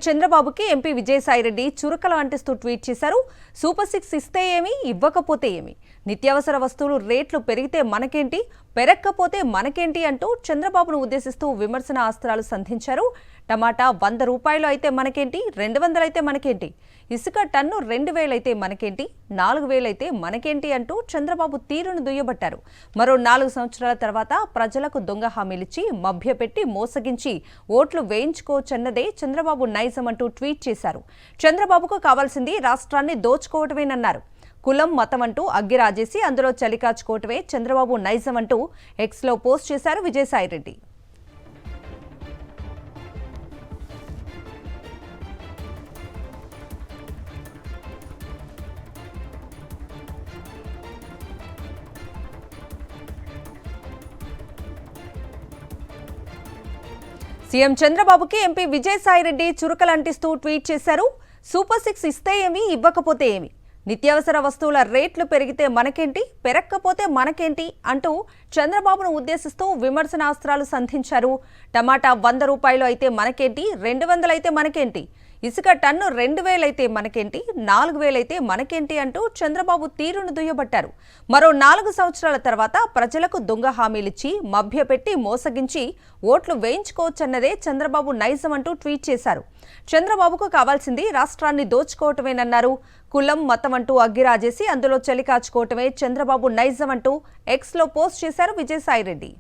చంద్రబాబుకి MP Vijayasai Reddy చురకలు అంటిస్తూ tweet చేశారు. Super 6 ఇస్తే ఏమి, ఇవ్వకపోతే ఏమి, నిత్యావసర వస్తువులు రేట్లు పెరిగితే మనకేంటి, పెరక్కపోతే మనకేంటి అంటూ చంద్రబాబును ఉద్దేశిస్తూ విమర్శన అస్త్రాలు సంధించారు. టమాటా 100 రూపాయలు అయితే మనకేంటి, 200 అయితే మనకేంటి, ఇసుక టన్ను 2000 అయితే మనకేంటి, 4000 అయితే మనకేంటి అంటూ చంద్రబాబు తీరును దుయ్యబట్టారు. మరో 4 సంవత్సరాల తర్వాత ప్రజలకు దొంగ హామీలిచ్చి మభ్యపెట్టి మోసగించి ఓట్లు వేయించుకోవచ్చన్నదే చంద్రబాబు నైజం అంటూ ట్వీట్ చేశారు. చంద్రబాబుకు కావాల్సింది రాష్ట్రాన్ని దోచుకోవటమేనన్నారు. కులం మతం అంటూ అగ్గిరాజేసి అందులో చలికాచుకోవటమే చంద్రబాబు నైజం అంటూ ఎక్స్లో పోస్ట్ చేశారు విజయసాయిరెడ్డి. సీఎం చంద్రబాబుకి ఎంపీ విజయసాయిరెడ్డి చురకలంటిస్తూ ట్వీట్ చేశారు. సూపర్ 6 ఇస్తే ఏమి, ఇవ్వకపోతే ఏమి, నిత్యావసర వస్తువుల రేట్లు పెరిగితే మనకేంటి, పెరక్కపోతే మనకేంటి అంటూ చంద్రబాబును ఉద్దేశిస్తూ విమర్శనాస్త్రాలు సంధించారు. టమాటా 100 రూపాయలు అయితే మనకేంటి, 200 అయితే మనకేంటి, ఇసుక టన్ను 2000 అయితే మనకేంటి, 4000 అయితే మనకేంటి అంటూ చంద్రబాబు తీరును దుయ్యబట్టారు. మరో 4 సంవత్సరాల తర్వాత ప్రజలకు దొంగ హామీలిచ్చి మభ్యపెట్టి మోసగించి ఓట్లు వేయించుకోవచ్చన్నదే చంద్రబాబు నైజం అంటూ ట్వీట్ చేశారు. చంద్రబాబుకు కావాల్సింది రాష్ట్రాన్ని దోచుకోవటమేనన్నారు. కులం మతం అంటూ అగ్గిరాజేసి అందులో చలికాచుకోవటమే చంద్రబాబు నైజం అంటూ ఎక్స్లో పోస్ట్ చేశారు విజయసాయిరెడ్డి.